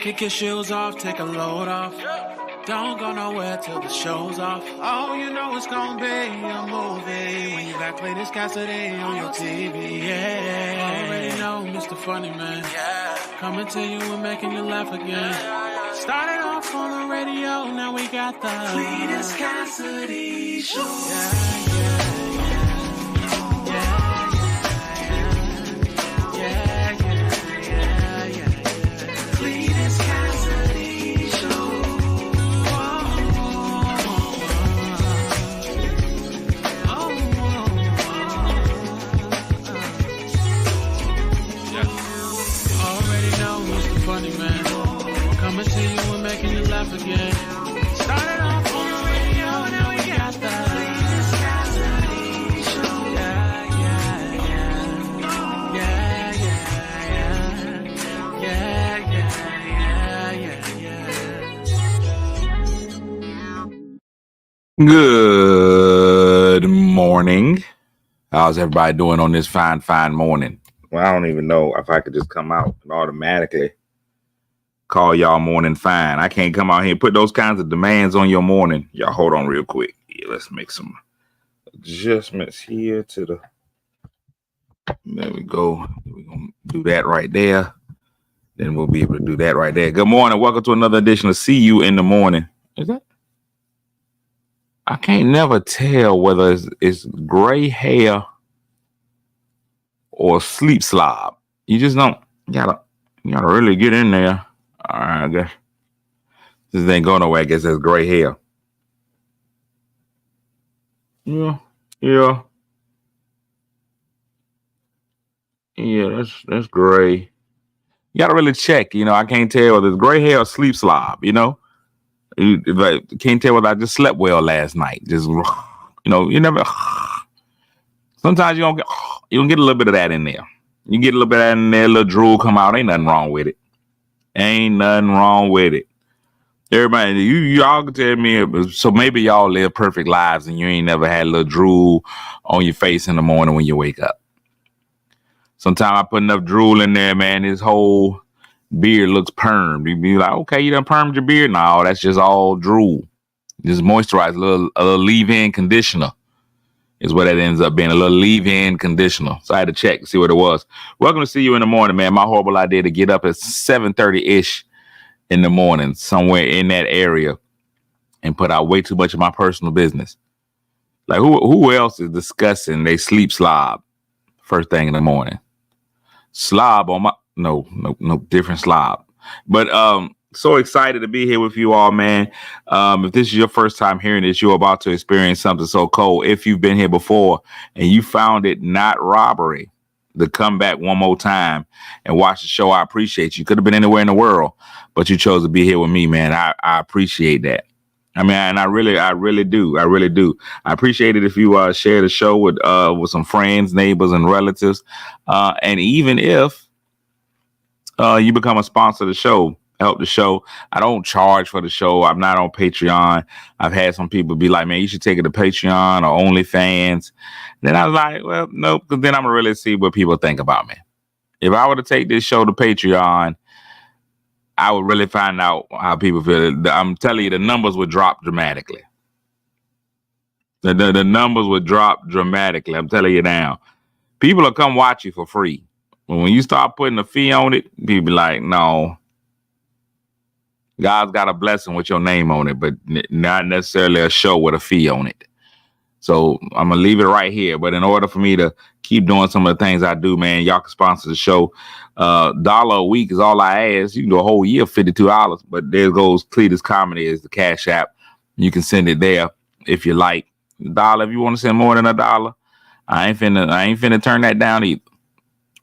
Kick your shoes off, take a load off. Don't go nowhere till the show's off. Oh, you know it's gonna be a movie when you got Cletus Cassidy on your TV. Yeah, already know Mr. Funny Man. Yeah, coming to you and making you laugh again. Started off on the radio, now we got the Cletus Cassidy Show. Cletus Cassidy Show. Already know Mr. Funny Man. Coming to you and making you laugh again. Started off on the radio, now we got the Cletus Cassidy Show. Good morning. How's everybody doing on this fine morning? Well, I don't even know if I could just come out and automatically call y'all morning fine. I can't come out here and put those kinds of demands on your morning. Y'all hold on real quick. Yeah, let's make some adjustments here to the... There we go. We're going to do that right there. Then we'll be able to do that right there. Good morning. Welcome to another edition of See You in the Morning. Is that? I can't never tell whether it's gray hair or sleep slob. You just don't. You gotta really get in there. All right, I guess this ain't going nowhere. I guess that's gray hair. Yeah. That's gray. You gotta really check. I can't tell whether it's gray hair or sleep slob. You can't tell whether I just slept well last night. Just you never. Sometimes you don't get a little bit of that in there. You get a little bit of that in there, a little drool come out. Ain't nothing wrong with it. Everybody, y'all can tell me. So maybe y'all live perfect lives and you ain't never had a little drool on your face in the morning when you wake up. Sometimes I put enough drool in there, man. This whole beard looks permed. You be like, okay, you done permed your beard? No, that's just all drool. Just moisturize, a little leave-in conditioner is what it ends up being, a little leave-in conditioner. So I had to check to see what it was. Welcome to See You in the Morning, man. My horrible idea to get up at 7:30-ish in the morning, somewhere in that area, and put out way too much of my personal business. Like who else is discussing they sleep slob first thing in the morning? Slob on my... No, different slob. But so excited to be here with you all, man. If this is your first time hearing this, you're about to experience something so cold. If you've been here before and you found it not robbery to come back one more time and watch the show, I appreciate you. You could have been anywhere in the world, but you chose to be here with me, man. I appreciate that. I mean, and I really do. I appreciate it if you share the show with some friends, neighbors, and relatives. And even if you become a sponsor of the show, help the show. I don't charge for the show. I'm not on Patreon. I've had some people be like, man, you should take it to Patreon or OnlyFans. Then I was like, well, no, because then I'm going to really see what people think about me. If I were to take this show to Patreon, I would really find out how people feel. I'm telling you, the numbers would drop dramatically. The numbers would drop dramatically. I'm telling you now. People will come watch you for free. But when you start putting a fee on it, people be like, no, God's got a blessing with your name on it, but not necessarily a show with a fee on it. So I'm going to leave it right here. But in order for me to keep doing some of the things I do, man, y'all can sponsor the show. $1 a week is all I ask. You can do a whole year, $52. But there goes Cletus Comedy is the Cash App. You can send it there if you like. $1 if you want to send more than $1. I ain't finna turn that down either.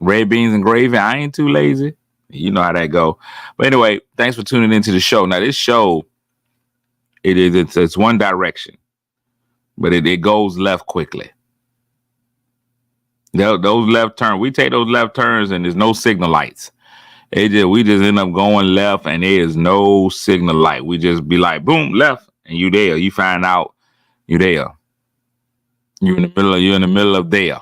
Red beans and gravy. I ain't too lazy. You know how that go. But anyway, thanks for tuning into the show. Now, this show, it's one direction, but it goes left quickly. Those left turns, we take those left turns and there's no signal lights. We just end up going left and there is no signal light. We just be like, boom, left, and you there. You find out you there. You're in the middle of there.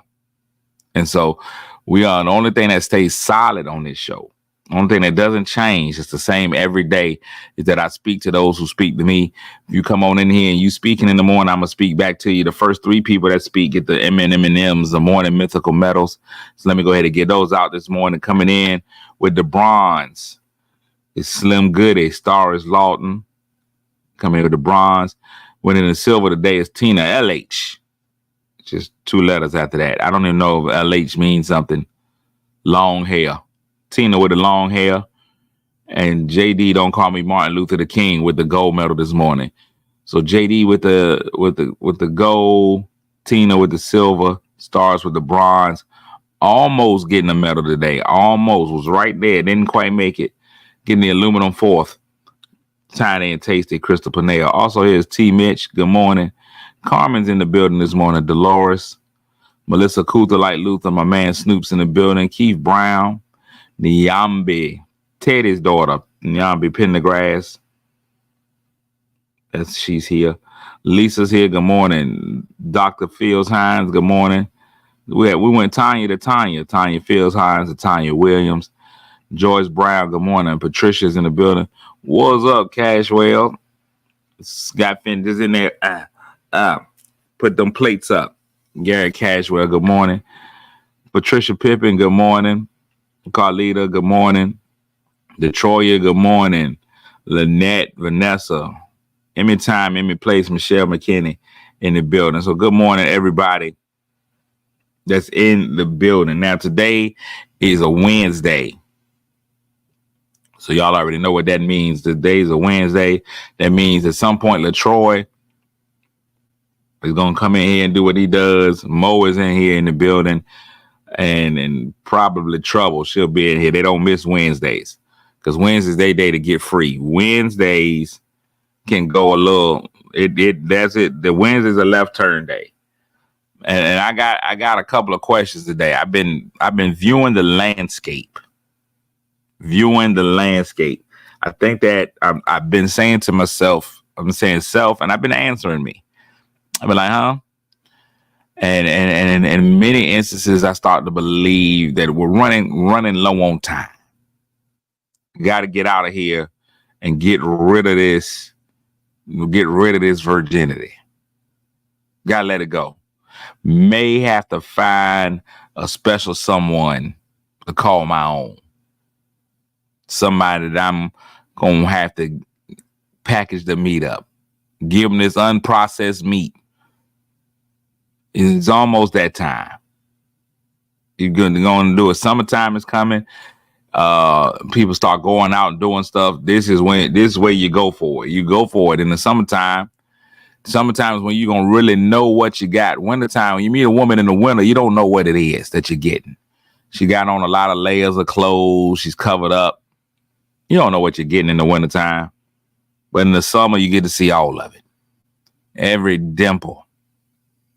And so we are the only thing that stays solid on this show Only thing that doesn't change, it's the same every day, is that I speak to those who speak to me. If you come on in here and you speaking in the morning, I'm going to speak back to you. The first 3 people that speak get the M&Ms, the morning mythical medals. So let me go ahead and get those out this morning. Coming in with the bronze is Slim Goody. Star is Lawton. Coming in with the bronze. Winning the silver today is Tina, LH. Just 2 letters after that. I don't even know if LH means something. Long hair. Tina with the long hair, and JD, don't call me Martin Luther the King, with the gold medal this morning. So JD with the gold, Tina with the silver, Stars with the bronze. Almost getting a medal today. Almost was right there. Didn't quite make it. Getting the aluminum 4th. Tiny and tasty, Crystal Panea. Also here's T. Mitch. Good morning. Carmen's in the building this morning. Dolores, Melissa Coulter, like Luther. My man Snoop's in the building. Keith Brown. Nyambi, Teddy's daughter, Nyambi Pendergrass. She's here. Lisa's here. Good morning. Dr. Fields Hines. Good morning. We went Tanya to Tanya. Tanya Fields Hines to Tanya Williams. Joyce Brown. Good morning. Patricia's in the building. What's up, Cashwell? Scott Finn is in there. Put them plates up. Gary Cashwell. Good morning. Patricia Pippin. Good morning. Carlita, good morning. Detroya, good morning. Lynette, Vanessa, Emmy Time, Emmy Place, Michelle McKinney in the building. So good morning, everybody that's in the building. Now, today is a Wednesday. So y'all already know what that means. Today is a Wednesday. That means at some point, LaTroy is going to come in here and do what he does. Mo is in here in the building. And probably Trouble, she'll be in here. They don't miss Wednesdays, because Wednesdays they day to get free. Wednesdays can go a little. That's it. The Wednesday's a left turn day, and I got a couple of questions today. I've been viewing the landscape. I think that I've been saying to myself. I've been saying self, and I've been answering me. I've been like, huh? And in many instances, I start to believe that we're running low on time. Got to get out of here and get rid of this. Get rid of this virginity. Got to let it go. May have to find a special someone to call my own. Somebody that I'm going to have to package the meat up. Give them this unprocessed meat. It's almost that time. You're going to do it. Summertime is coming. People start going out and doing stuff. This is where you go for it. You go for it in the summertime. Summertime is when you're going to really know what you got. Wintertime, when you meet a woman in the winter, you don't know what it is that you're getting. She got on a lot of layers of clothes. She's covered up. You don't know what you're getting in the wintertime. But in the summer, you get to see all of it. Every dimple.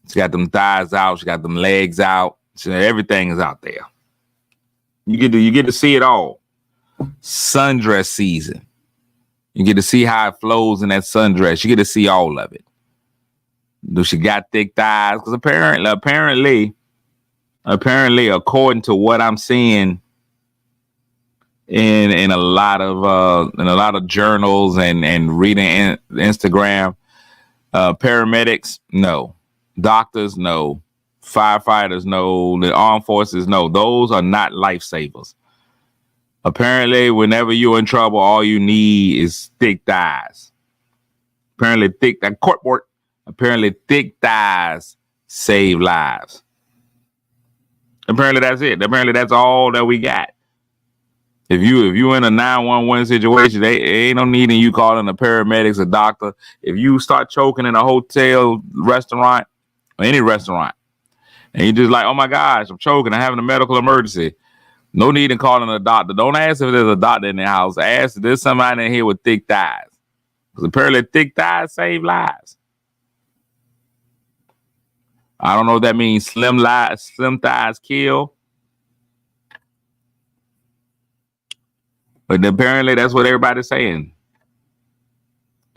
She got them thighs out. She got them legs out. Everything is out there. You get to see it all. Sundress season. You get to see how it flows in that sundress. You get to see all of it. Do she got thick thighs? Because apparently, according to what I'm seeing in a lot of journals and reading Instagram, paramedics, no. Doctors, no. Firefighters, no. The armed forces, no. Those are not lifesavers. Apparently, whenever you're in trouble, all you need is thick thighs. Apparently, thick thighs save lives. Apparently, that's it. Apparently, that's all that we got. If you in a 911 situation, they ain't no need in you calling the paramedics, a doctor. If you start choking in a hotel, restaurant, or any restaurant, and you just like, oh my gosh, I'm choking, I'm having a medical emergency. No need in calling a doctor. Don't ask if there's a doctor in the house. Ask if there's somebody in here with thick thighs. Because apparently thick thighs save lives. I don't know if that means slim thighs kill. But apparently that's what everybody's saying.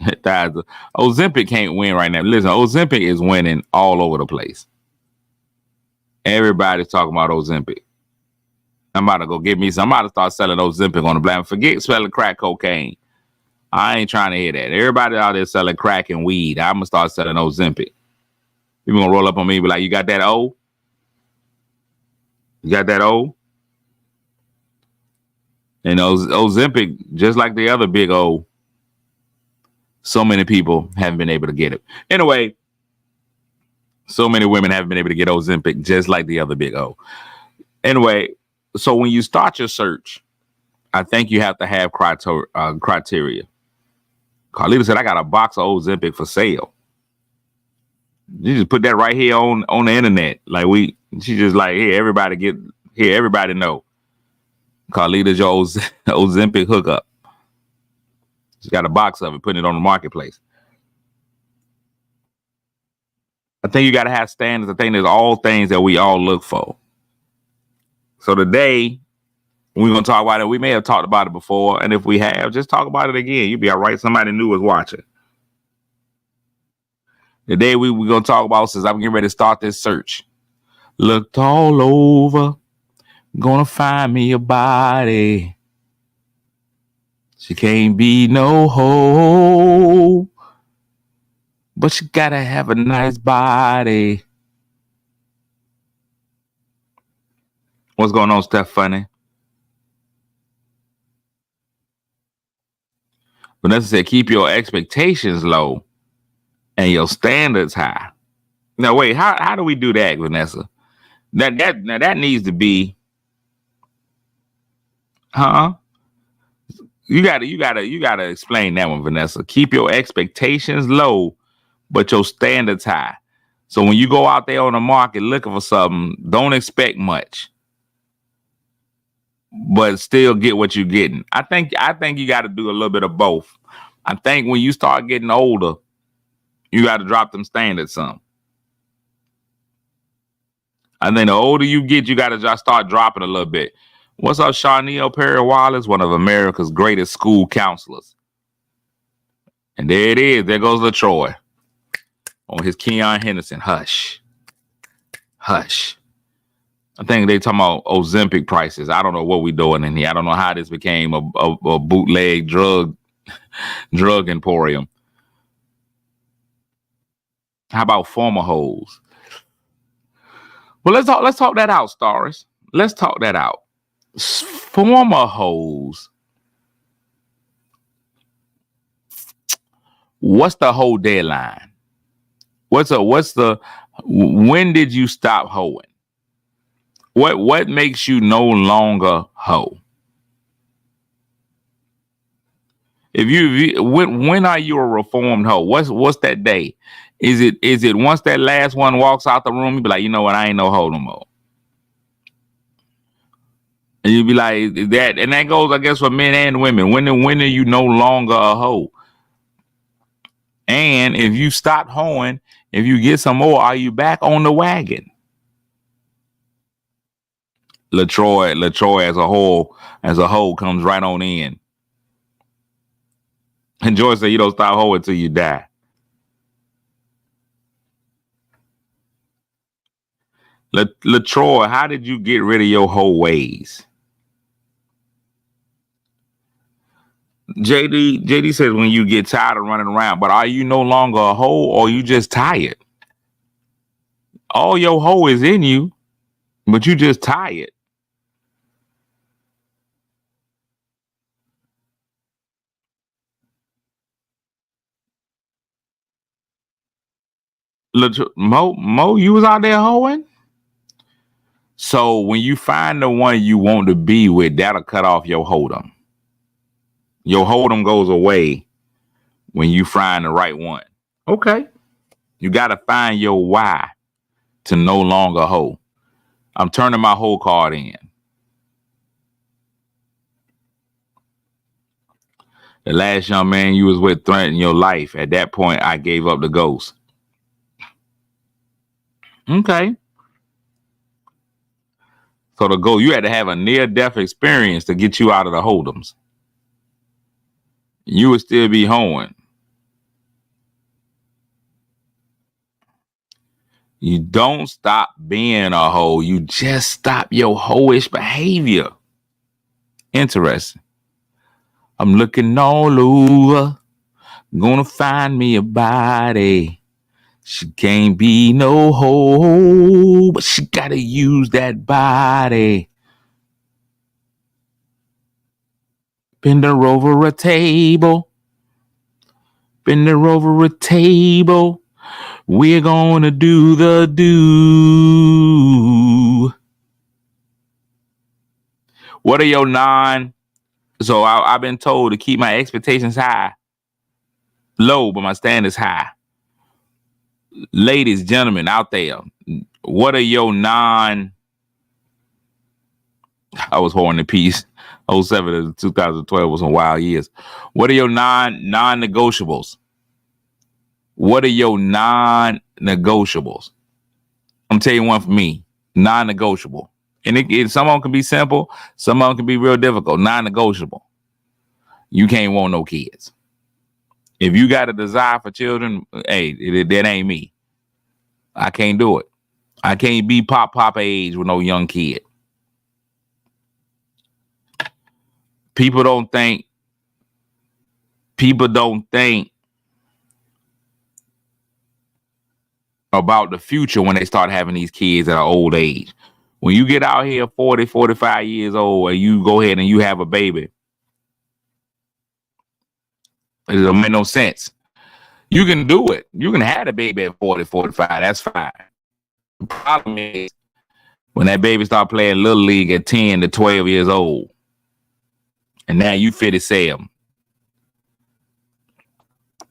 Ozempic can't win right now. Listen, Ozempic is winning all over the place. Everybody's talking about Ozempic. I'm about to go get me some. I'm about to start selling Ozempic on the black. Forget selling crack cocaine. I ain't trying to hear that. Everybody out there selling crack and weed. I'm gonna start selling Ozempic. People gonna roll up on me and be like, "You got that O? You got that O?" And Ozempic, just like the other big O, so many people haven't been able to get it. Anyway, so many women haven't been able to get Ozempic, just like the other big O. Anyway, so when you start your search, I think you have to have criteria. Carlita said, "I got a box of Ozempic for sale." You just put that right here on the internet. Like she just like, everybody know. Carlita's your Ozempic hookup. She's got a box of it, putting it on the marketplace. I think you got to have standards. I think there's all things that we all look for. So today, we're going to talk about it. We may have talked about it before. And if we have, just talk about it again. You'll be all right. Somebody new is watching. Today, we're going to talk about, since I'm getting ready to start this search. Looked all over. Gonna find me a body. She can't be no hoe. But she gotta have a nice body. What's going on, Steph Funny? Vanessa said, keep your expectations low and your standards high. Now, wait, how do we do that, Vanessa? That needs to be, You gotta explain that one, Vanessa. Keep your expectations low, but your standards high. So when you go out there on the market looking for something, don't expect much, but still get what you're getting. I think you got to do a little bit of both. I think when you start getting older, you got to drop them standards some. I think the older you get, you got to just start dropping a little bit. What's up, Charnel Perry Wallace, one of America's greatest school counselors? And there it is. There goes LaTroy on his Keon Henderson. Hush. Hush. I think they talking about Ozempic prices. I don't know what we doing in here. I don't know how this became a bootleg drug emporium. How about former hoes? Well, let's talk that out, Stars. Let's talk that out. Former hoes. What's the whole deadline? When did you stop hoeing? What makes you no longer hoe? When are you a reformed hoe? What's that day? Is it once that last one walks out the room, you be like, you know what, I ain't no hoe no more. And you be like that, and that goes, I guess, for men and women. When are you no longer a hoe? And if you stop hoeing, if you get some more, are you back on the wagon? LaTroy as a whole comes right on in. And Joyce said, you don't stop hoeing till you die. LaTroy, how did you get rid of your hoe ways? JD says, when you get tired of running around, but are you no longer a hoe, or you just tired? All your hoe is in you, but you just tired. Mo, you was out there hoeing? So when you find the one you want to be with, that'll cut off your hold'em. Your hold'em goes away when you find the right one. Okay. You got to find your why to no longer hoe. I'm turning my hoe card in. The last young man you was with threatened your life. At that point, I gave up the ghost. Okay. So the goal, you had to have a near-death experience to get you out of the hold'ems. You would still be hoeing. You don't stop being a hoe. You just stop your hoish behavior. Interesting. I'm looking all over. Gonna find me a body. She can't be no hoe, but she gotta use that body. Bend her over a table. Bend her over a table. We're gonna do the do. What are your So I've been told to keep my expectations low, but my standards high. Ladies, gentlemen out there, what are your I was holding the piece. 07 to 2012 was some wild years. What are your non-negotiables? What are your non-negotiables? I'm telling you one for me, non-negotiable. And some of them can be simple, some of them can be real difficult. Non-negotiable. You can't want no kids. If you got a desire for children, hey, that ain't me. I can't do it. I can't be papa age with no young kid. People don't think about the future when they start having these kids at an old age. When you get out here 40, 45 years old and you go ahead and you have a baby, it don't make no sense. You can do it. You can have a baby at 40, 45. That's fine. The problem is when that baby start playing Little League at 10 to 12 years old, and now you 57,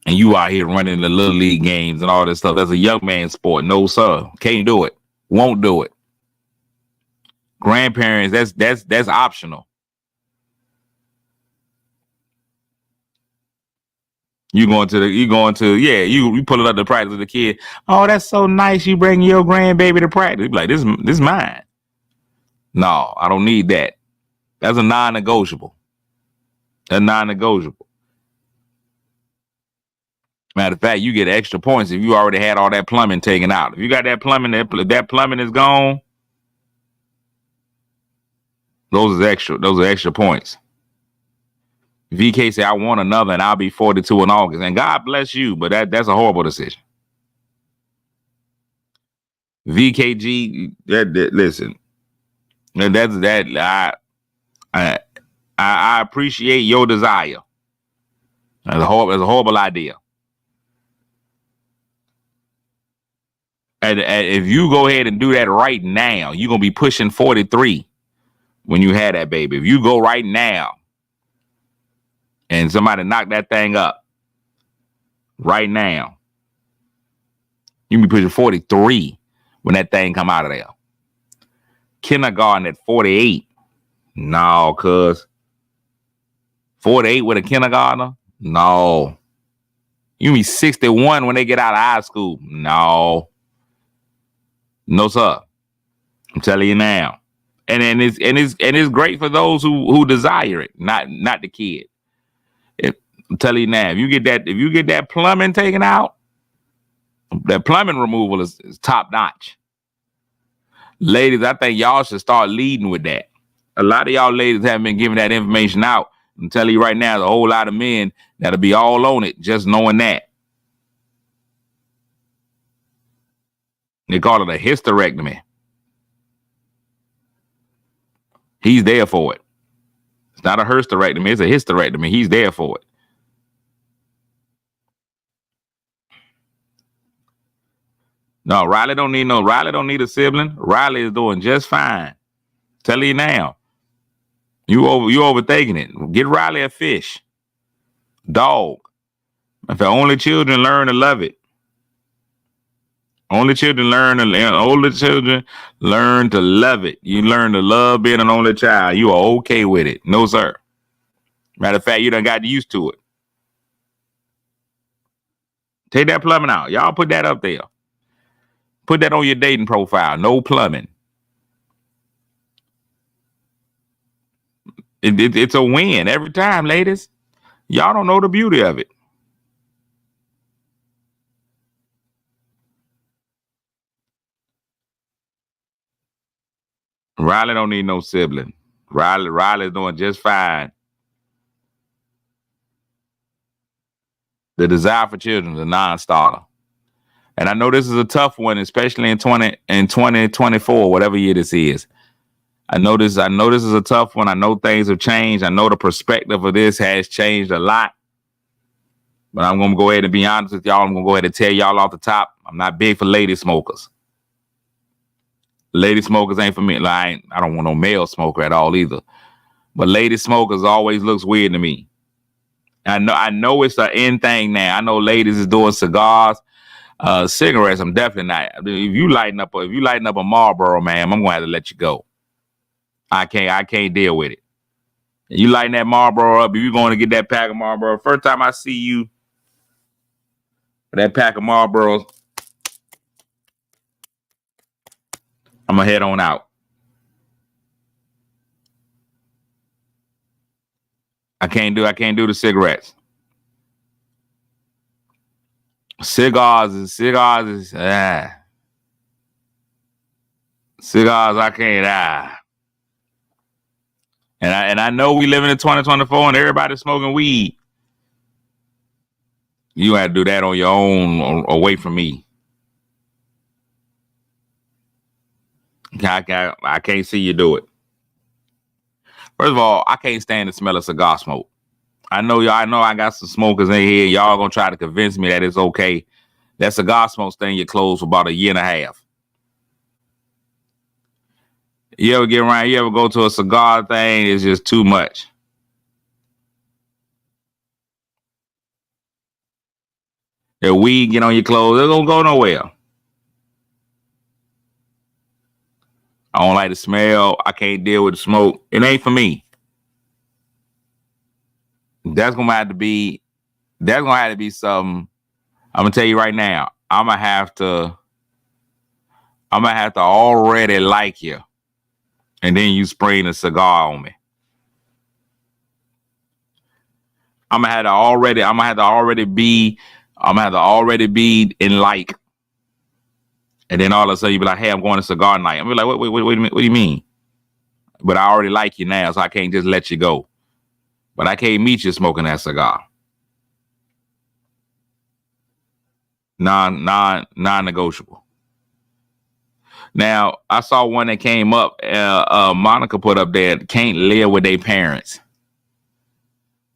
and you out here running the Little League games and all this stuff. That's a young man's sport. No, sir. Can't do it. Won't do it. Grandparents, that's optional. You pull it up to practice with the kid. Oh, that's so nice. You bring your grandbaby to practice. Like, this is mine. No, I don't need that. That's a non-negotiable. A non-negotiable. Matter of fact, you get extra points if you already had all that plumbing taken out. If you got that plumbing, that plumbing is gone, those are extra points. VK say, I want another and I'll be 42 in August. And God bless you, but that's a horrible decision. VKG, listen, I appreciate your desire. That's a horrible idea. And if you go ahead and do that right now, you're going to be pushing 43 when you had that baby. If you go right now and somebody knock that thing up right now, you be pushing 43 when that thing come out of there. Kindergarten at 48. No, cuz 48 with a kindergartner? No. You be 61 when they get out of high school? No. No, sir. I'm telling you now. And it's great for those who desire it, not the kid. I'm telling you now, if you get that plumbing taken out, that plumbing removal is top notch. Ladies, I think y'all should start leading with that. A lot of y'all ladies haven't been giving that information out. I'm telling you right now, there's a whole lot of men that'll be all on it just knowing that. They call it a hysterectomy. He's there for it. It's not a hysterectomy, it's a hysterectomy. He's there for it. No, Riley don't need a sibling. Riley is doing just fine. Tell you now. You overthinking it. Get Riley a fish. Dog. If the only children learn to love it. Only children learn to love it. You learn to love being an only child. You are okay with it. No, sir. Matter of fact, you done got used to it. Take that plumbing out. Y'all put that up there. Put that on your dating profile. No plumbing. It's a win every time, ladies. Y'all don't know the beauty of it. Riley don't need no sibling. Riley's doing just fine. The desire for children is a non-starter. And I know this is a tough one, especially in 2024, whatever year this is. I know this is a tough one. I know things have changed. I know the perspective of this has changed a lot. But I'm gonna go ahead and be honest with y'all. I'm gonna go ahead and tell y'all off the top. I'm not big for lady smokers. Lady smokers ain't for me. Like, I don't want no male smoker at all either. But lady smokers always looks weird to me. I know it's an end thing now. I know ladies is doing cigars, cigarettes. I'm definitely not. If you lighten up a Marlboro, man, I'm gonna have to let you go. I can't deal with it. You lighten that Marlboro up. If you're going to get that pack of Marlboro, first time I see you, that pack of Marlboros, I'm gonna head on out. I can't do the cigarettes. Cigars is cigars, I can't. And I know we live in 2024 and everybody's smoking weed. You have to do that on your own, away from me. I can't see you do it. First of all, I can't stand the smell of cigar smoke. I know I got some smokers in here. Y'all gonna try to convince me that it's okay. That cigar smoke stay in your clothes for about a year and a half. You ever go to a cigar thing, it's just too much. The weed get on your clothes, it don't go nowhere. I don't like the smell. I can't deal with the smoke. It ain't for me. That's gonna have to be something. I'm gonna tell you right now. I'm gonna have to already like you, and then you spring a cigar on me. I'm gonna have to already be in like, and then all of a sudden you be like, "Hey, I'm going to cigar night." I'm be like, "Wait a minute. What do you mean?" But I already like you now, so I can't just let you go. But I can't meet you smoking that cigar. Non-negotiable. Now, I saw one that came up. Monica put up there, can't live with their parents.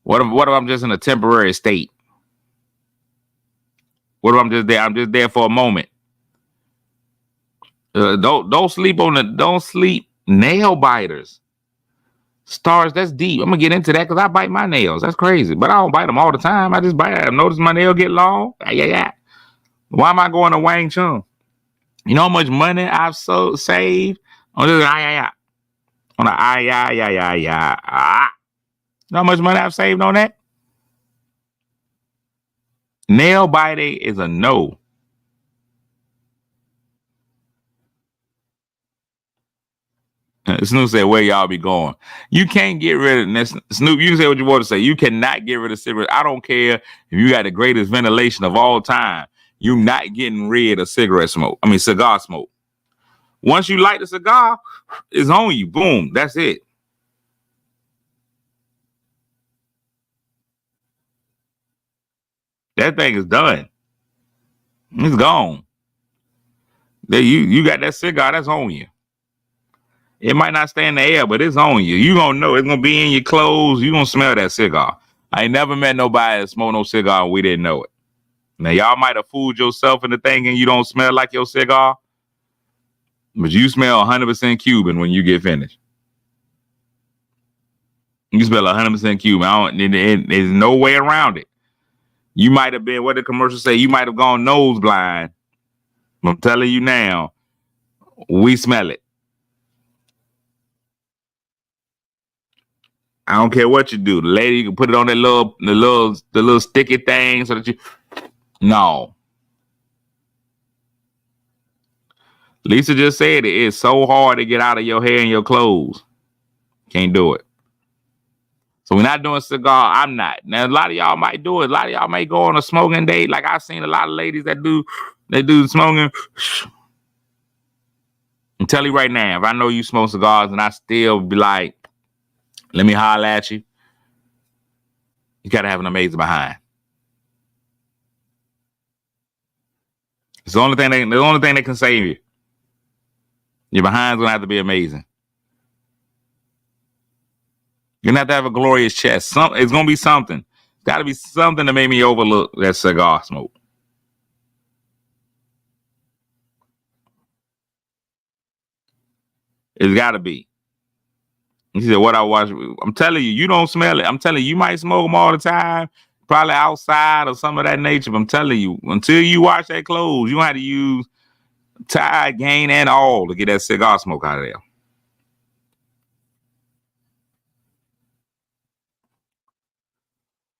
What if I'm just in a temporary state? What if I'm just there? I'm just there for a moment. Don't sleep nail biters. Stars, that's deep. I'm gonna get into that because I bite my nails. That's crazy, but I don't bite them all the time. I just bite them. Notice my nail get long. Yeah. Why am I going to Wang Chung? You know how much money I've saved on this? On a You know how much money I've saved on that? Nail biting is a no. Snoop said, "Where y'all be going? You can't get rid of this." Snoop, you can say what you want to say. You cannot get rid of cigarettes. I don't care if you got the greatest ventilation of all time. You're not getting rid of cigar smoke. Once you light the cigar, it's on you. Boom. That's it. That thing is done. It's gone. There you got that cigar, that's on you. It might not stay in the air, but it's on you. You gonna know it's gonna be in your clothes. You gonna smell that cigar. I ain't never met nobody that smoked no cigar and we didn't know it. Now y'all might have fooled yourself into thinking you don't smell like your cigar, but you smell 100% Cuban when you get finished. You smell 100% Cuban. There's no way around it. You might have been, what the commercial say, you might have gone nose blind. I'm telling you now, we smell it. I don't care what you do. The lady, you can put it on that the little sticky thing so that you. No. Lisa just said it. It's so hard to get out of your hair and your clothes. Can't do it. So we're not doing cigar. I'm not. Now a lot of y'all might do it. A lot of y'all may go on a smoking date. Like I've seen a lot of ladies that do smoking. I'm telling you right now, if I know you smoke cigars and I still be like, let me holler at you, you gotta have an amazing behind. It's the only thing that can save you. Your behind's gonna have to be amazing. You're gonna have a glorious chest. It's gonna be something. It's gotta be something that made me overlook that cigar smoke. It's gotta be. He said, what I watch, I'm telling you, you don't smell it. I'm telling you, you might smoke them all the time, probably outside or some of that nature. But I'm telling you, until you wash that clothes, you don't have to use Tide, Gain, and all to get that cigar smoke out of there.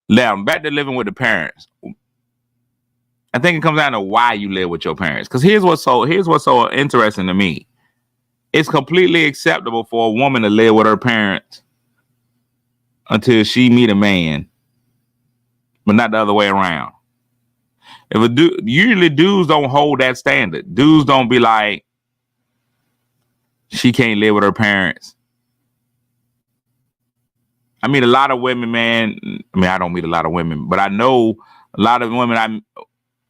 Now, back to living with the parents. I think it comes down to why you live with your parents. Because here's what's so interesting to me. It's completely acceptable for a woman to live with her parents until she meet a man, but not the other way around. If a dude, usually dudes don't hold that standard. Dudes don't be like, she can't live with her parents. I meet a lot of women, man. I mean, I don't meet a lot of women, but I know a lot of women.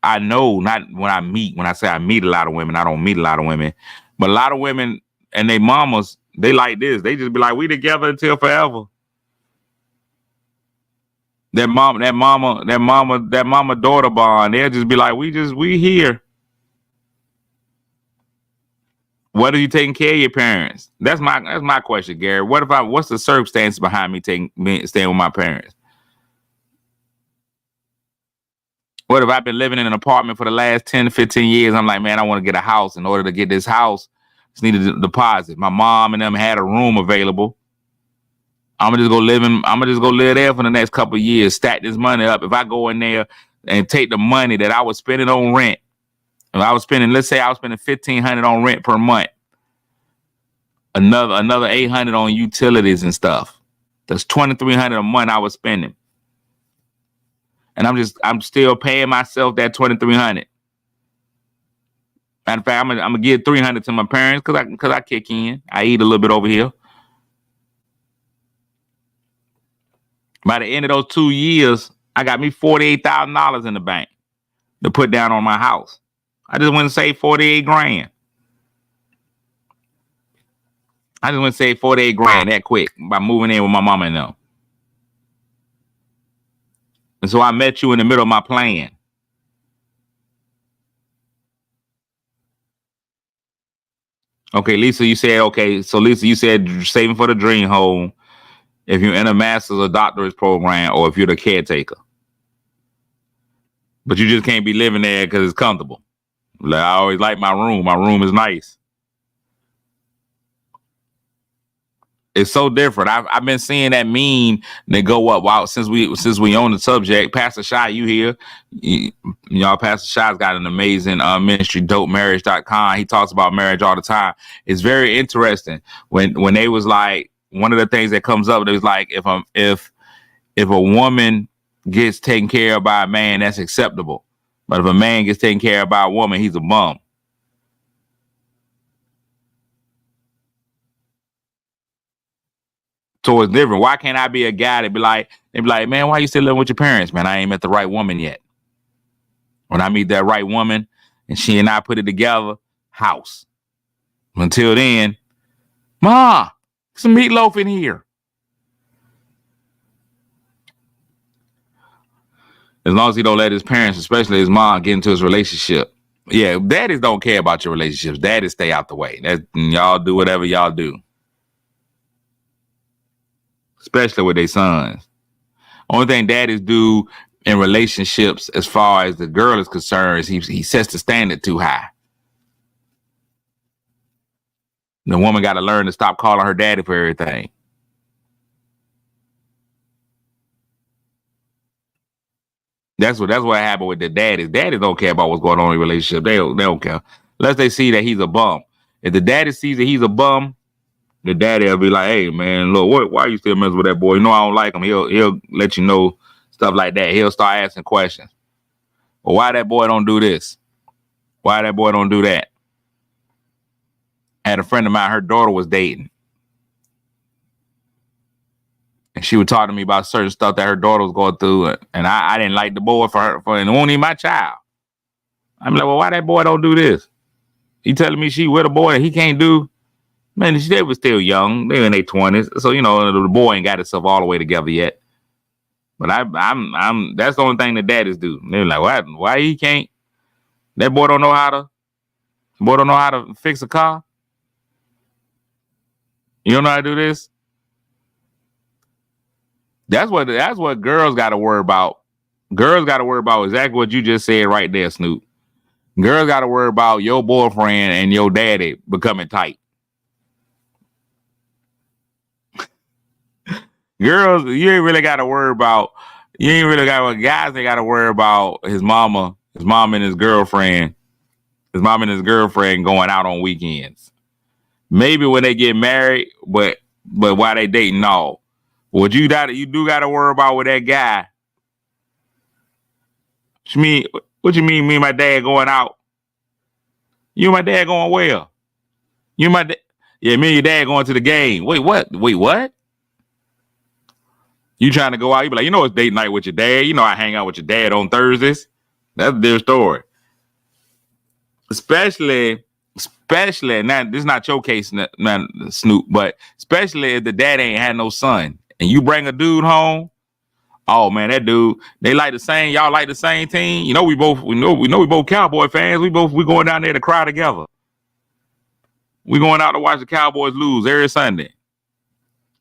I know, not when I meet. When I say I meet a lot of women, I don't meet a lot of women, but a lot of women and they mamas, they like this. They just be like, we together until forever. That mama daughter bond. They'll just be like, we here. What are you taking care of your parents? That's my question, Gary. What's the circumstance behind me staying with my parents? What if I've been living in an apartment for the last 10 to 15 years? I'm like, man, I want to get a house. In order to get this house, just need a deposit. My mom and them had a room available. I'm gonna just go live there for the next couple of years, stack this money up. If I go in there and take the money that I was spending on rent, if I was spending, let's say I was spending $1,500 on rent per month, another $800 on utilities and stuff. That's $2,300 a month I was spending. And I'm still paying myself that $2,300. Matter of fact, I'm gonna give $300 to my parents because I kick in. I eat a little bit over here. By the end of those 2 years, I got me $48,000 in the bank to put down on my house. I just went and saved 48 grand. I just went and saved 48 grand that quick by moving in with my mama and them. And so I met you in the middle of my plan. Okay, Lisa, you said, saving for the dream home if you're in a master's or doctorate program or if you're the caretaker. But you just can't be living there because it's comfortable. Like, I always like my room. My room is nice. It's so different. I've been seeing that meme that go up. Wow, since we own the subject, Pastor Shy, you here? Y'all, Pastor Shy's got an amazing ministry, dopemarriage.com. He talks about marriage all the time. It's very interesting when they was like, one of the things that comes up, it was like, if a woman gets taken care of by a man, that's acceptable. But if a man gets taken care of by a woman, he's a bum. So it's different. Why can't I be a guy that be like, man, why you still living with your parents? Man, I ain't met the right woman yet. When I meet that right woman and she and I put it together, house. Until then, Ma, some meatloaf in here. As long as he don't let his parents, especially his mom, get into his relationship. Yeah, daddies don't care about your relationships. Daddies stay out the way. Y'all do whatever y'all do. Especially with their sons. Only thing daddies do in relationships, as far as the girl is concerned, is he sets the standard too high. The woman got to learn to stop calling her daddy for everything. That's what happened with the daddies. Daddies don't care about what's going on in the relationship. They don't care. Unless they see that he's a bum. If the daddy sees that he's a bum, the daddy will be like, hey, man, look, why are you still messing with that boy? You know I don't like him. He'll let you know stuff like that. He'll start asking questions. Well, why that boy don't do this? Why that boy don't do that? Had a friend of mine, her daughter was dating. And she would talk to me about certain stuff that her daughter was going through. And I didn't like the boy for her, and it wasn't even my child. I'm like, well, why that boy don't do this? He telling me she with a boy that he can't do. Man, they was still young. They were in their 20s. So, the boy ain't got himself all the way together yet. But I'm that's the only thing the daddies do. They're like, why he can't? That boy don't know how to fix a car. You don't know how to do this? That's what girls got to worry about. Girls got to worry about exactly what you just said right there, Snoop. Girls got to worry about your boyfriend and your daddy becoming tight. Girls, you ain't really got to worry about. You ain't really got guys. They got to worry about his mom and his girlfriend. His mom and his girlfriend going out on weekends. Maybe when they get married, but while they dating, no. What you do got to worry about with that guy. What you mean? Me and my dad going out? You and my dad going where? You and my dad? Yeah, me and your dad going to the game. Wait, what? You trying to go out? You be like, it's date night with your dad. I hang out with your dad on Thursdays. That's a different story. Especially now, this is not your case, Snoop, but especially if the dad ain't had no son and you bring a dude home. Oh man, that dude, they like the same. Y'all like the same team. We both Cowboy fans. We going down there to cry together. We going out to watch the Cowboys lose every Sunday.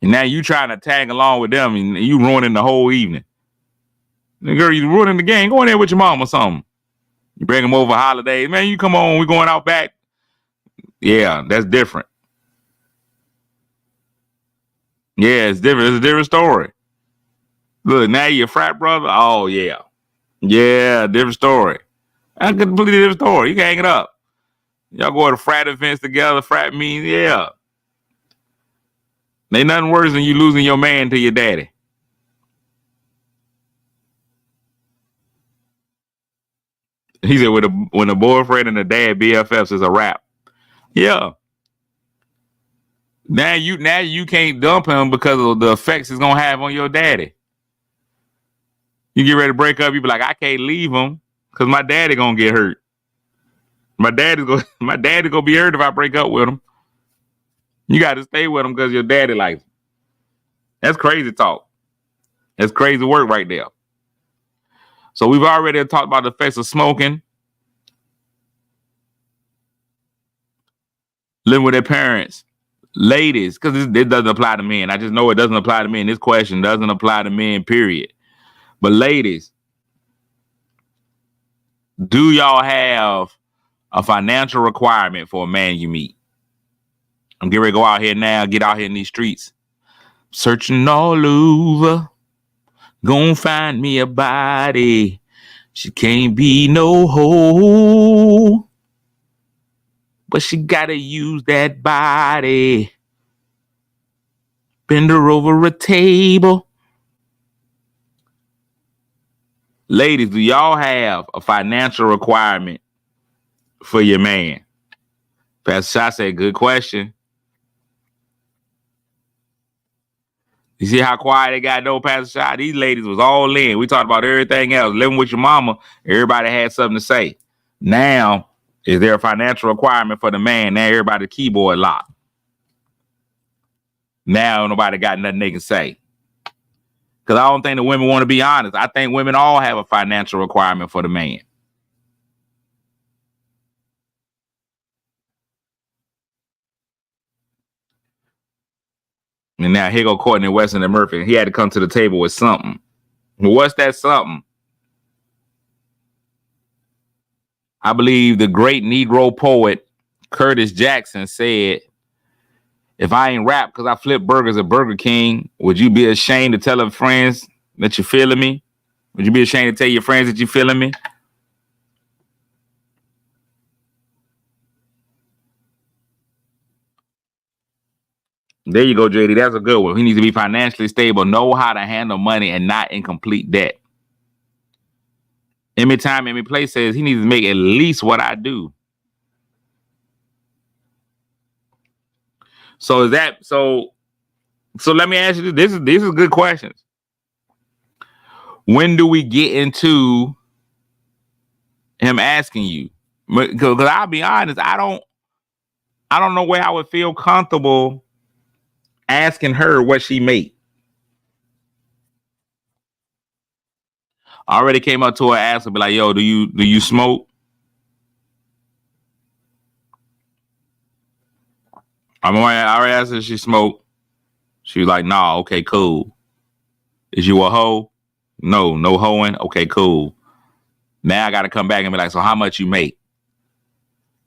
And now you trying to tag along with them and you ruining the whole evening. Girl, you ruining the game. Go in there with your mom or something. You bring them over holidays. Man, you come on. We going out back. Yeah, that's different. Yeah, it's different. It's a different story. Look, now you're a frat brother. Oh, yeah. Yeah, different story. That's a completely different story. You can hang it up. Y'all go to frat events together, frat meetings. Yeah. Ain't nothing worse than you losing your man to your daddy. He said when a boyfriend and a dad BFFs is a wrap. Yeah. Now you can't dump him because of the effects it's gonna have on your daddy. You get ready to break up, you be like, I can't leave him because my daddy gonna get hurt. My daddy's gonna be hurt if I break up with him. You got to stay with him because your daddy likes him. That's crazy talk. That's crazy work right there. So we've already talked about the effects of smoking, living with their parents. Ladies, because this doesn't apply to men. I just know it doesn't apply to men. This question doesn't apply to men, period. But ladies, do y'all have a financial requirement for a man you meet? I'm getting ready to go out here now, get out here in these streets. Searching all over. Gonna find me a body. She can't be no hoe. But she gotta use that body. Bend her over a table. Ladies, do y'all have a financial requirement for your man? Pastor Shah said, good question. You see how quiet they got though, Pastor Shah? These ladies was all in. We talked about everything else. Living with your mama, everybody had something to say. Now, is there a financial requirement for the man? Now everybody keyboard locked. Now nobody got nothing they can say. Because I don't think the women want to be honest. I think women all have a financial requirement for the man. And now here go Courtney Weston and Murphy. He had to come to the table with something. What's that something? I believe the great Negro poet Curtis Jackson said, if I ain't rap because I flip burgers at Burger King, would you be ashamed to tell your friends that you're feeling me? Would you be ashamed to tell your friends that you're feeling me? There you go, JD. That's a good one. He needs to be financially stable, know how to handle money, and not in complete debt. Every time, every place says he needs to make at least what I do. So is that so? So let me ask you this. These are good questions. When do we get into him asking you? Because I'll be honest, I don't know where I would feel comfortable asking her what she made. I already came up to her, asked her, be like, "Yo, do you smoke?" I already asked her if she smoked. She was like, "Nah, okay, cool." Is you a hoe? No, no hoeing. Okay, cool. Now I got to come back and be like, so how much you make?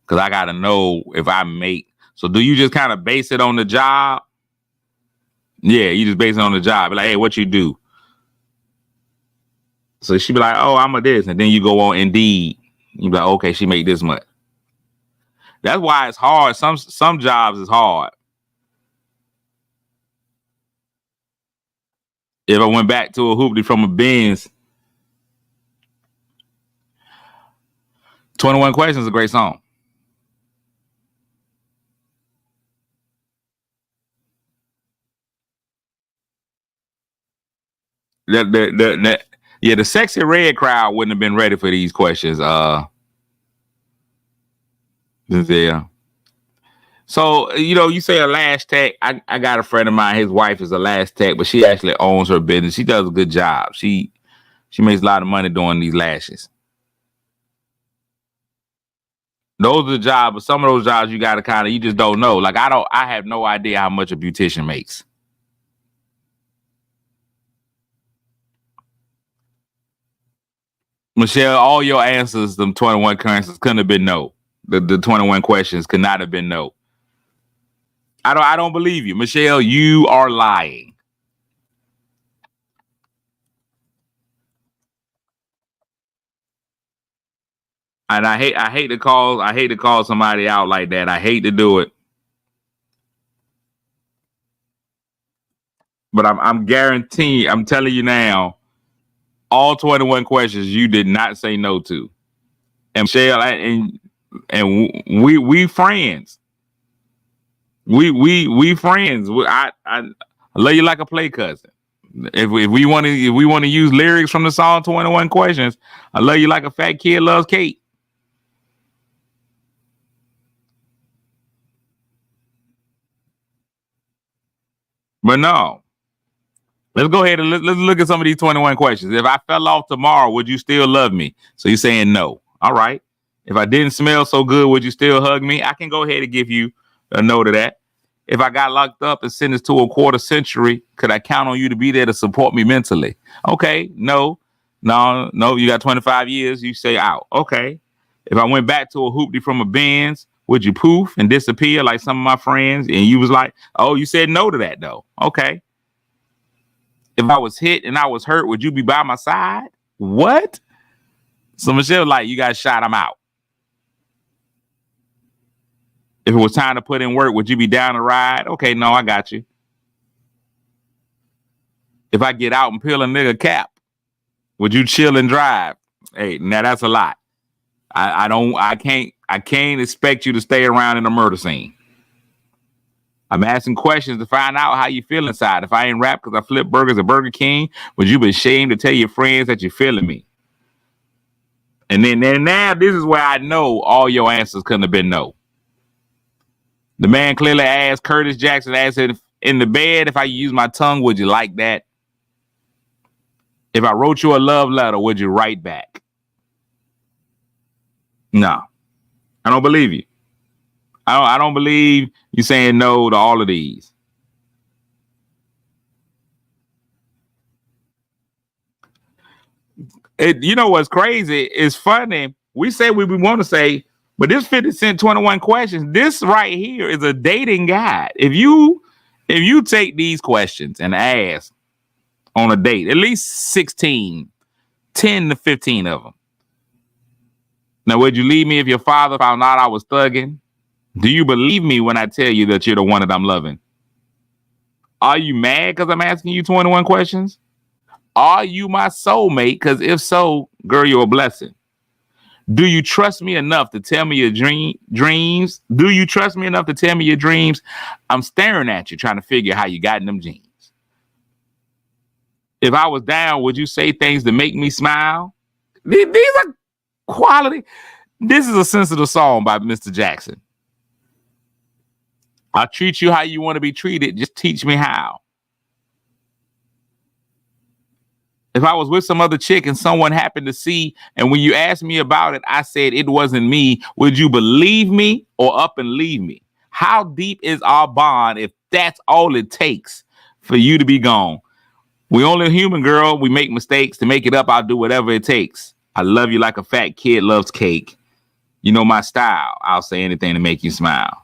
Because I got to know if I make. So do you just kind of base it on the job? Yeah, you just base it on the job. Be like, hey, what you do? So she be like, oh, I'm a this. And then you go on Indeed. You be like, okay, she make this much. That's why it's hard. Some jobs is hard. If I went back to a hoopty from a Benz, 21 Questions is a great song. Yeah, the Sexy Red crowd wouldn't have been ready for these questions. Yeah. So, you say a lash tech. I got a friend of mine, his wife is a lash tech, but she actually owns her business. She does a good job. She makes a lot of money doing these lashes. Those are the jobs, but some of those jobs you gotta you just don't know. Like I have no idea how much a beautician makes. Michelle, all your answers, them 21 answers, couldn't have been no. The 21 questions could not have been no. I don't believe you. Michelle, you are lying. And I hate to call somebody out like that. I hate to do it. But I'm guaranteeing, I'm telling you now, all 21 questions you did not say no to. And Michelle and we friends. We friends. I love you like a play cousin. If we want to use lyrics from the song 21 Questions, I love you like a fat kid loves cake. But no. Let's go ahead and let's look at some of these 21 questions. If I fell off tomorrow, would you still love me? So you're saying no. All right. If I didn't smell so good, would you still hug me? I can go ahead and give you a no to that. If I got locked up and sentenced to a quarter century, could I count on you to be there to support me mentally? Okay. No. No. You got 25 years. You say out. Okay. If I went back to a hoopty from a Benz, would you poof and disappear like some of my friends? And you was like, oh, you said no to that though. Okay. If I was hit and I was hurt, would you be by my side? What? So Michelle, like, you got shot, I'm out. If it was time to put in work, would you be down to ride? Okay, no, I got you. If I get out and peel a nigga cap, would you chill and drive? Hey, now that's a lot. I can't expect you to stay around in a murder scene. I'm asking questions to find out how you feel inside. If I ain't rap because I flip burgers at Burger King, would you be ashamed to tell your friends that you're feeling me? And then now this is where I know all your answers couldn't have been no. The man clearly asked Curtis Jackson, asked in the bed, if I use my tongue, would you like that? If I wrote you a love letter, would you write back? No, I don't believe you. I don't believe you saying no to all of these. You know what's crazy? It's funny. We say we want to say, but this 50 Cent 21 Questions, this right here is a dating guide. If you take these questions and ask on a date, at least 16, 10 to 15 of them. Now, would you leave me if your father found out I was thugging? Do you believe me when I tell you that you're the one that I'm loving? Are you mad because I'm asking you 21 questions? Are you my soulmate? Because if so, girl, you're a blessing. Do you trust me enough to tell me your dreams? Do you trust me enough to tell me your dreams? I'm staring at you, trying to figure how you got in them jeans. If I was down, would you say things to make me smile? These are quality. This is a sensitive song by Mr. Jackson. I'll treat you how you want to be treated. Just teach me how. If I was with some other chick and someone happened to see, and when you asked me about it, I said it wasn't me, would you believe me or up and leave me? How deep is our bond if that's all it takes for you to be gone? We only human, girl. We make mistakes. To make it up, I'll do whatever it takes. I love you like a fat kid loves cake. You know my style. I'll say anything to make you smile.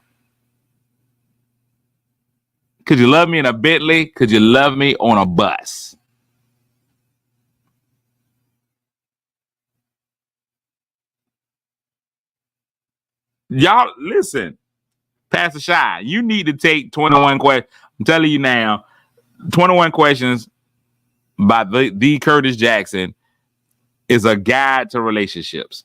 Could you love me in a Bentley? Could you love me on a bus? Y'all, listen. Pastor Shy, you need to take 21 questions. I'm telling you now, 21 questions by the Curtis Jackson is a guide to relationships.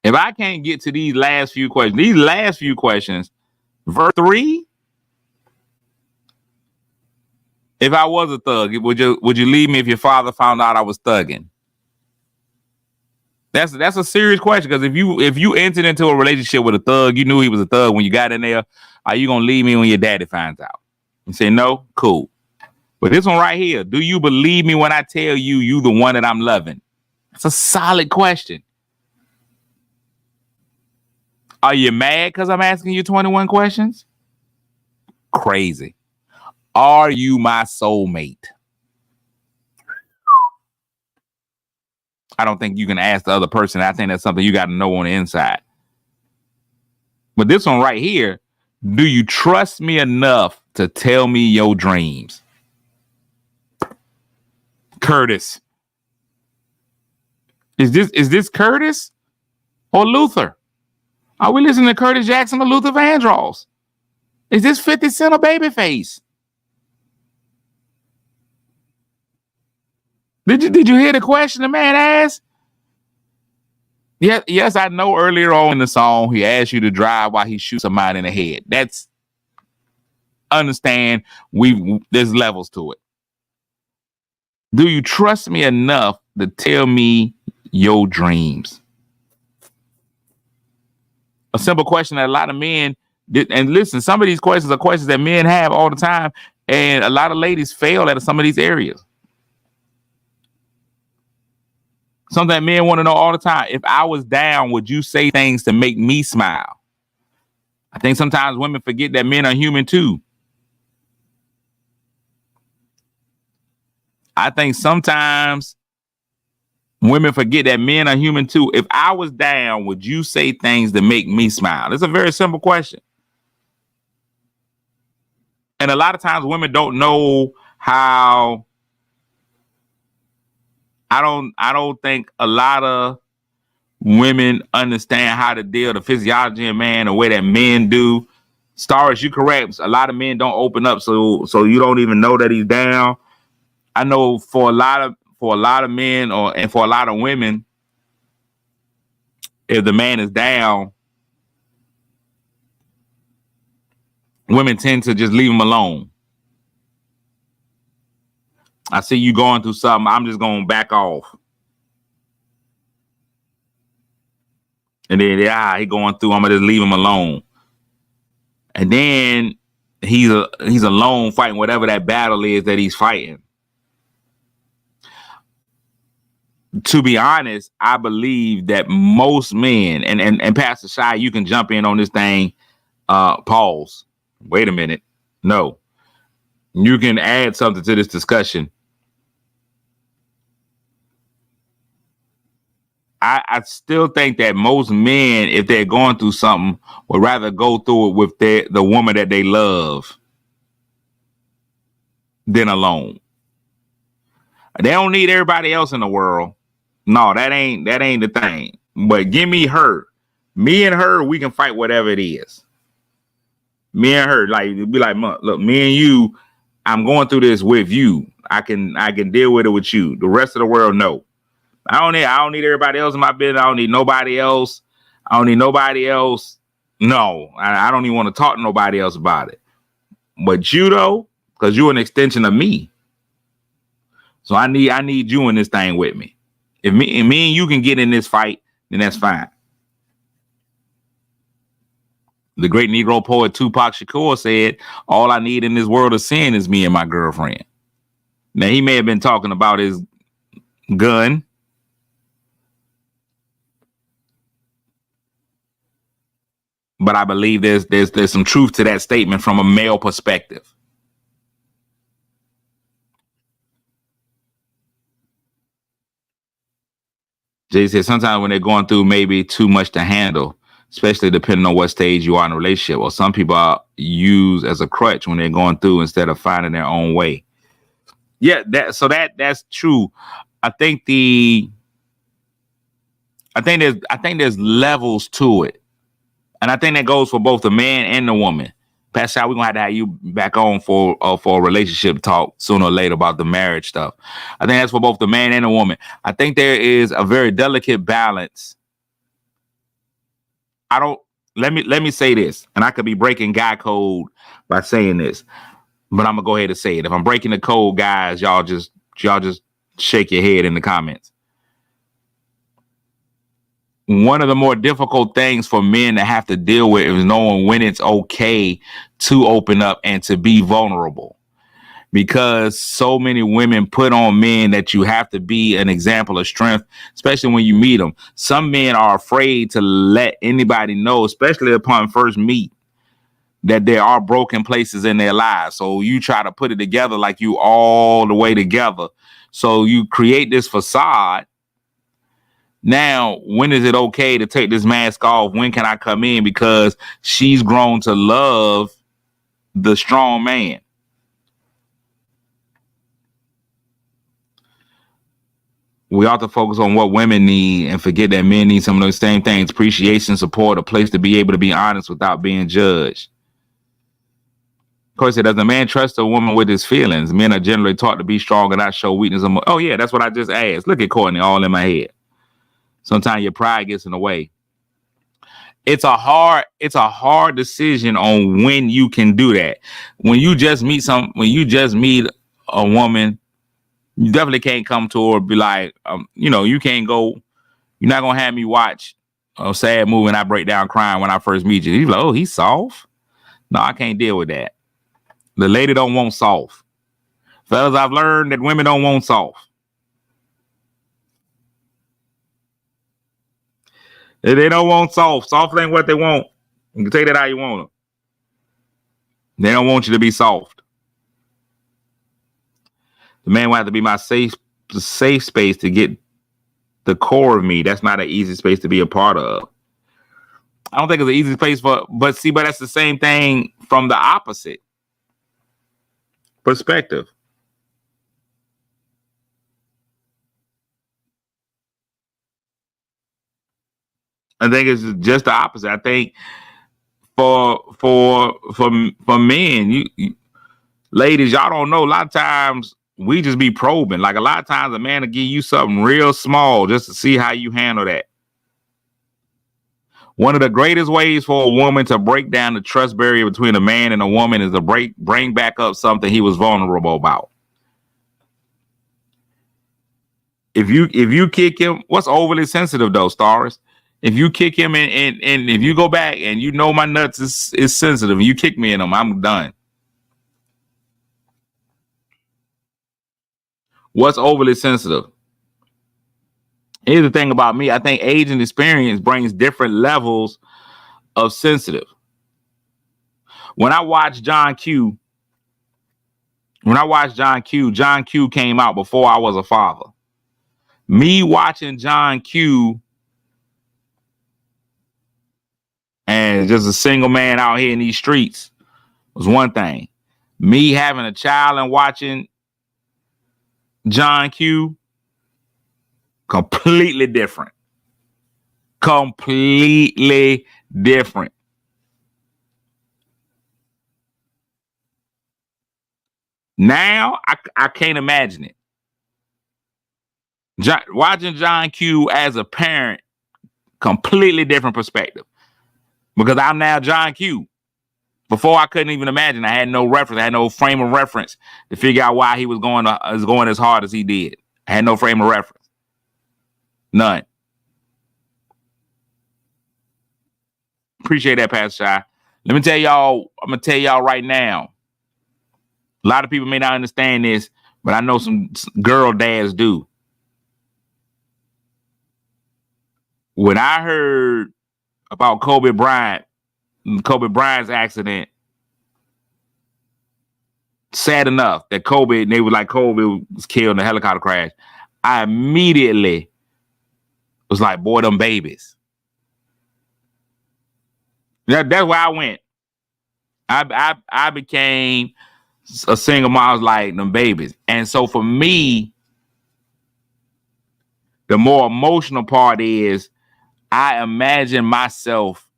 If I can't get to these last few questions, verse 3, if I was a thug, would you leave me if your father found out I was thugging? That's a serious question, because if you entered into a relationship with a thug, you knew he was a thug when you got in there, are you gonna leave me when your daddy finds out? You say no? Cool. But this one right here, do you believe me when I tell you the one that I'm loving? That's a solid question. Are you mad because I'm asking you 21 questions? Crazy. Are you my soulmate? I don't think you can ask the other person. I think that's something you got to know on the inside. But this one right here, do you trust me enough to tell me your dreams? Curtis. Is this Curtis or Luther? Are we listening to Curtis Jackson or Luther Vandross? Is this 50 Cent or Babyface? Did you hear the question the man asked? Yes, I know earlier on in the song he asked you to drive while he shoots somebody in the head. That's understand there's levels to it. Do you trust me enough to tell me your dreams? A simple question that a lot of men did. And listen, some of these questions are questions that men have all the time, and a lot of ladies fail at some of these areas. Something that men want to know all the time. If I was down, would you say things to make me smile? I think sometimes women forget that men are human too. I think sometimes women forget that men are human too. If I was down, would you say things to make me smile? It's a very simple question. And a lot of times women don't know how. I don't think a lot of women understand how to deal with the physiology of man the way that men do. Stars, you correct. A lot of men don't open up, so you don't even know that he's down. I know for a lot of men and for a lot of women, if the man is down, women tend to just leave him alone. I see you going through something, I'm just going to back off. And then, he going through, I'm going to just leave him alone. And then he's alone fighting whatever that battle is that he's fighting. To be honest, I believe that most men, and Pastor Shy, you can jump in on this thing. Pause. Wait a minute. No. You can add something to this discussion. I still think that most men, if they're going through something, would rather go through it with the woman that they love than alone. They don't need everybody else in the world. No, that ain't the thing. But give me her. Me and her, we can fight whatever it is. Me and her, like, be like, look, me and you, I'm going through this with you. I can deal with it with you. The rest of the world, no. I don't need everybody else in my business. I don't need nobody else. I don't need nobody else. No, I don't even want to talk to nobody else about it. But you though, because you're an extension of me. So I need you in this thing with me. If me and you can get in this fight, then that's fine. The great Negro poet Tupac Shakur said, all I need in this world of sin is me and my girlfriend. Now, he may have been talking about his gun, but I believe there's some truth to that statement from a male perspective. Jay said sometimes when they're going through maybe too much to handle, especially depending on what stage you are in a relationship, or some people are used as a crutch when they're going through instead of finding their own way. Yeah, that's true. I think there's levels to it. And I think that goes for both the man and the woman. Pascal, we're gonna have you back on for a relationship talk sooner or later about the marriage stuff. I think that's for both the man and the woman. I think there is a very delicate balance. Let me say this, and I could be breaking guy code by saying this, but I'm gonna go ahead and say it. If I'm breaking the code, guys, y'all just shake your head in the comments. One of the more difficult things for men to have to deal with is knowing when it's okay to open up and to be vulnerable, because so many women put on men that you have to be an example of strength, especially when you meet them. Some men are afraid to let anybody know, especially upon first meet, that there are broken places in their lives. So you try to put it together like you all the way together. So you create this facade. Now, when is it okay to take this mask off? When can I come in? Because she's grown to love the strong man. We ought to focus on what women need and forget that men need some of those same things: appreciation, support, a place to be able to be honest without being judged. Of course, does a man trust a woman with his feelings? Men are generally taught to be strong and not show weakness. Oh, yeah, that's what I just asked. Look at Courtney, all in my head. Sometimes your pride gets in the way. It's a hard decision on when you can do that. When you just meet a woman, you definitely can't come to her and be like, you can't go. You're not gonna have me watch a sad movie and I break down crying when I first meet you. He's like, oh, he's soft. No, I can't deal with that. The lady don't want soft. Fellas, I've learned that women don't want soft. They don't want soft. Soft ain't what they want. You can take that how you want them. They don't want you to be soft. The man will have to be my safe space to get the core of me. That's not an easy space to be a part of. I don't think it's an easy space but that's the same thing from the opposite perspective. I think it's just the opposite. I think for men, you ladies, y'all don't know. A lot of times we just be probing. Like a lot of times a man will give you something real small just to see how you handle that. One of the greatest ways for a woman to break down the trust barrier between a man and a woman is to bring back up something he was vulnerable about. If you kick him, what's overly sensitive though, Stars? If you kick him and if you go back and you know my nuts is sensitive and you kick me in them, I'm done. What's overly sensitive? Here's the thing about me. I think age and experience brings different levels of sensitive. When I watched John Q, John Q came out before I was a father. Me watching John Q and just a single man out here in these streets was one thing. Me having a child and watching John Q, completely different. Completely different. Now I can't imagine it. Watching John Q as a parent, completely different perspective. Because I'm now John Q. Before I couldn't even imagine. I had no reference. I had no frame of reference to figure out why he was going as hard as he did. I had no frame of reference. None. Appreciate that, Pastor Shy. Let me tell y'all, I'm going to tell y'all right now. A lot of people may not understand this, but I know some girl dads do. When I heard about Kobe Bryant's accident, sad enough that they were like Kobe was killed in a helicopter crash, I immediately was like, boy, them babies. That's where I went. I became a single mom. I was like, them babies. And so for me, the more emotional part is I imagine myself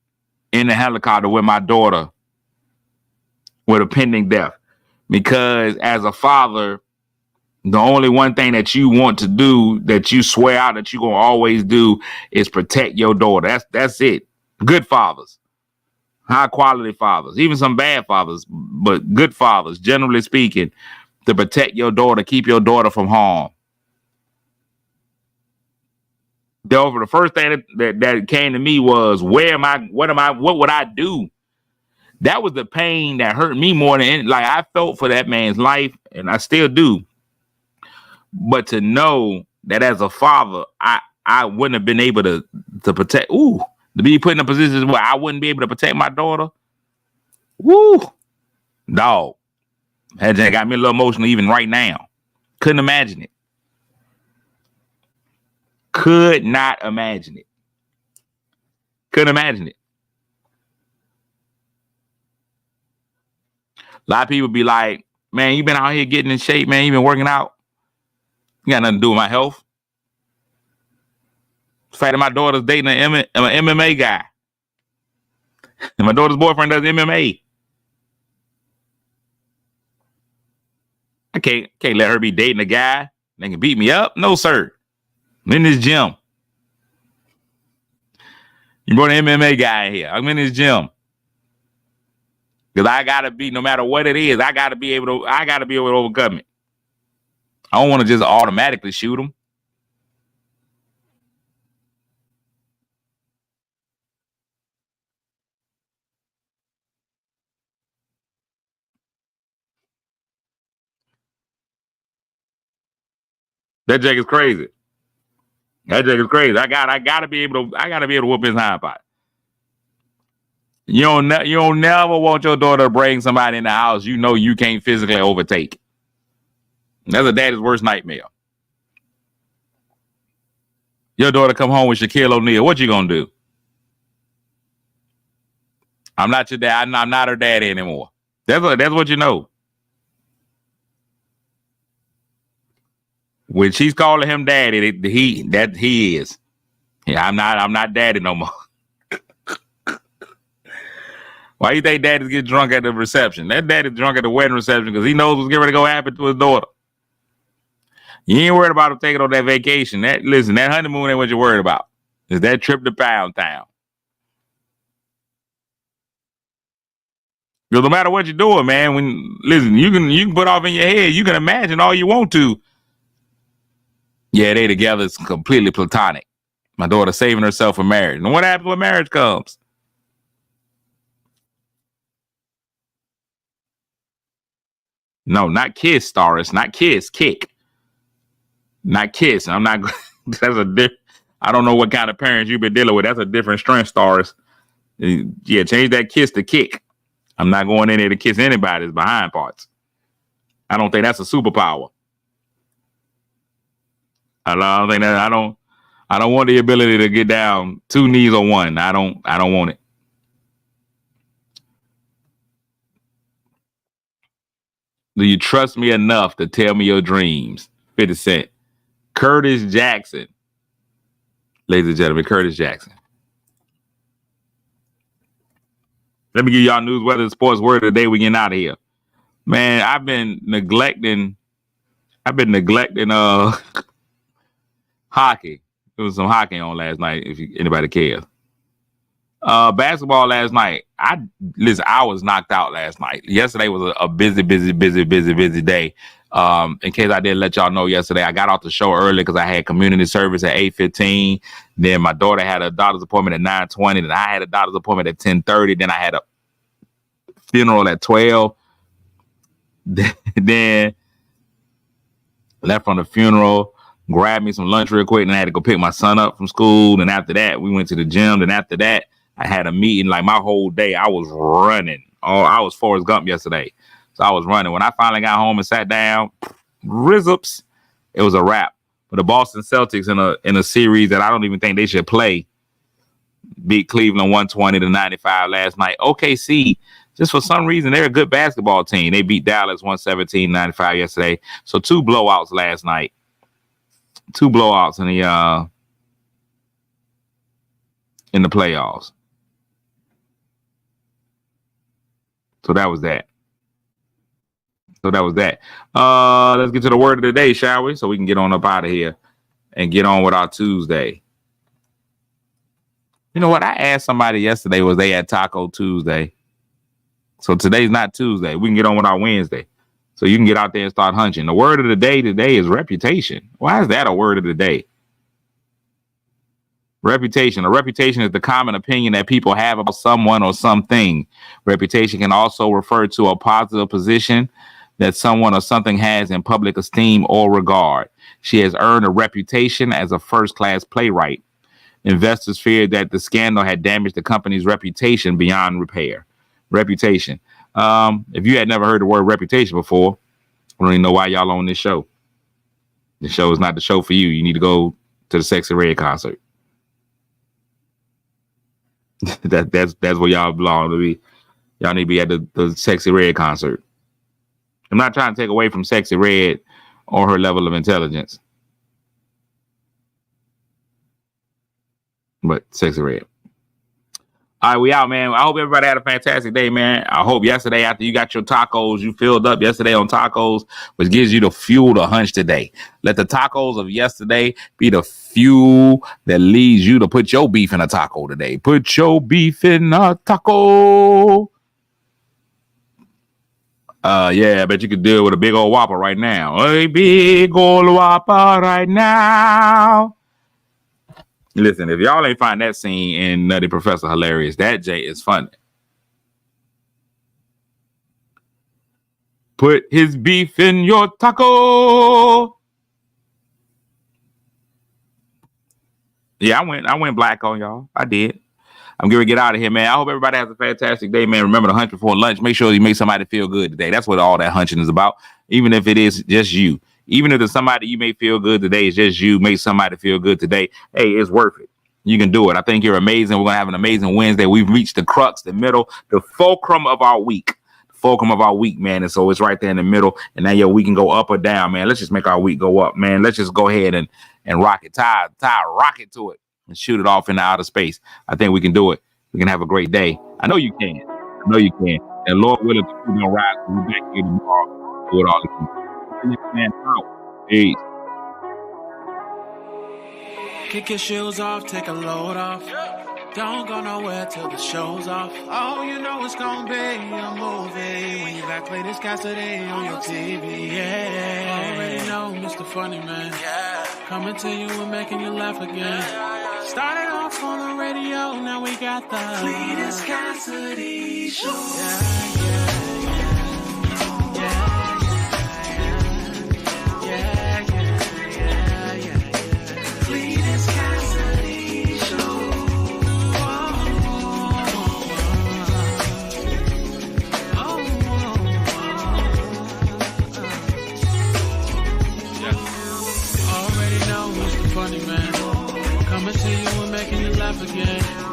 in the helicopter with my daughter with a pending death. Because as a father, the only one thing that you want to do, that you swear out that you're going to always do, is protect your daughter. That's it. Good fathers. High quality fathers, even some bad fathers, but good fathers, generally speaking, to protect your daughter, keep your daughter from harm. The first thing that came to me was, what would I do? That was the pain that hurt me more than anything. Like, I felt for that man's life, and I still do. But to know that as a father, I wouldn't have been able to protect, to be put in a position where I wouldn't be able to protect my daughter. Woo, dog. That got me a little emotional even right now. Couldn't imagine it. Could not imagine it. Couldn't imagine it. A lot of people be like, man, you been out here getting in shape, man. You been working out. You got nothing to do with my health. The fact that my daughter's dating an MMA guy. And my daughter's boyfriend does MMA. I can't let her be dating a guy that can beat me up. No, sir. I'm in this gym. You brought an MMA guy in here. I'm in this gym. Because I gotta be, no matter what it is, I gotta be able to overcome it. I don't want to just automatically shoot him. That Jake is crazy. I gotta be able to whoop his hind part. You don't never want your daughter to bring somebody in the house you know you can't physically overtake. That's a daddy's worst nightmare. Your daughter come home with Shaquille O'Neal. What you gonna do? I'm not your dad. I'm not her daddy anymore. That's what you know. When she's calling him daddy, he is. Yeah, I'm not daddy no more. Why do you think daddies get drunk at the reception? That daddy's drunk at the wedding reception because he knows what's getting ready to go happen to his daughter. You ain't worried about him taking on that vacation. That honeymoon ain't what you're worried about. It's that trip to Pound Town. Because no matter what you're doing, man, you can put off in your head, you can imagine all you want to. Yeah, they together. It's completely platonic. My daughter saving herself for marriage. And what happens when marriage comes? No, not kiss, Staris. Not kiss, kick. Not kiss. I'm not. I don't know what kind of parents you've been dealing with. That's a different strength, Staris. Yeah, change that kiss to kick. I'm not going in there to kiss anybody's behind parts. I don't think that's a superpower. I don't think that. I don't want the ability to get down 2 knees or 1. I don't want it. Do you trust me enough to tell me your dreams? 50 Cent. Curtis Jackson. Ladies and gentlemen, Curtis Jackson. Let me give y'all news, weather, and sports word of the day. We getting out of here. Man, I've been neglecting hockey. There was some hockey on last night, if anybody cares. Basketball last night. I was knocked out last night. Yesterday was a busy day. In case I didn't let y'all know yesterday, I got off the show early because I had community service at 8:15. Then my daughter had a doctor's appointment at 9:20. Then I had a doctor's appointment at 10:30. Then I had a funeral at 12. Then left from the funeral, grabbed me some lunch real quick, and I had to go pick my son up from school. And after that, we went to the gym. Then after that, I had a meeting. Like my whole day, I was running. Oh, I was Forrest Gump yesterday. So I was running. When I finally got home and sat down, rizzups, it was a wrap. But the Boston Celtics in a series that I don't even think they should play beat Cleveland 120-95 last night. OKC, just for some reason, they're a good basketball team. They beat Dallas 117-95 yesterday. So 2 blowouts last night. 2 blowouts in the playoffs. So that was that. Let's get to the word of the day, shall we? So we can get on up out of here and get on with our Tuesday. You know what? I asked somebody yesterday, was they at Taco Tuesday? So today's not Tuesday. We can get on with our Wednesday. So you can get out there and start hunching. The word of the day today is reputation. Why is that a word of the day? Reputation. A reputation is the common opinion that people have about someone or something. Reputation can also refer to a positive position that someone or something has in public esteem or regard. She has earned a reputation as a first-class playwright. Investors feared that the scandal had damaged the company's reputation beyond repair. Reputation. If you had never heard the word reputation before, I don't even know why y'all on this show. The show is not the show for you. You need to go to the Sexy Red concert. That's where y'all belong to be. Y'all need to be at the Sexy Red concert. I'm not trying to take away from Sexy Red or her level of intelligence, but Sexy Red. All right, we out, man. I hope everybody had a fantastic day, man. I hope yesterday after you got your tacos, you filled up yesterday on tacos, which gives you the fuel to hunch today. Let the tacos of yesterday be the fuel that leads you to put your beef in a taco today. Put your beef in a taco. Yeah, I bet you could deal with a big old Whopper right now. A big old Whopper right now. Listen, if y'all ain't find that scene in Nutty Professor hilarious, that Jay is funny. Put his beef in your taco. Yeah, I went black on y'all. I did. I'm going to get out of here, man. I hope everybody has a fantastic day, man. Remember to hunch before lunch. Make sure you make somebody feel good today. That's what all that hunching is about. Even if it is just you. Even if it's somebody you may feel good today, it's just you. Make somebody feel good today. Hey, it's worth it. You can do it. I think you're amazing. We're going to have an amazing Wednesday. We've reached the crux, the middle, the fulcrum of our week. Man. And so it's right there in the middle. And now we can go up or down, man. Let's just make our week go up, man. Let's just go ahead and rock it. Tie a rocket to it and shoot it off into outer space. I think we can do it. We can have a great day. I know you can. And Lord willing, we're going to rise. We'll be back here tomorrow. Do it all again. Peace. Kick your shoes off, take a load off. Don't go nowhere till the show's off. Oh, you know it's gonna be a movie when you back play this Cassidy on your TV. Yeah, already know Mr. Funny Man. Coming to you and making you laugh again. Started off on the radio, now we got the Cletus Cassidy Show. Funny Man, coming to you and making you laugh again.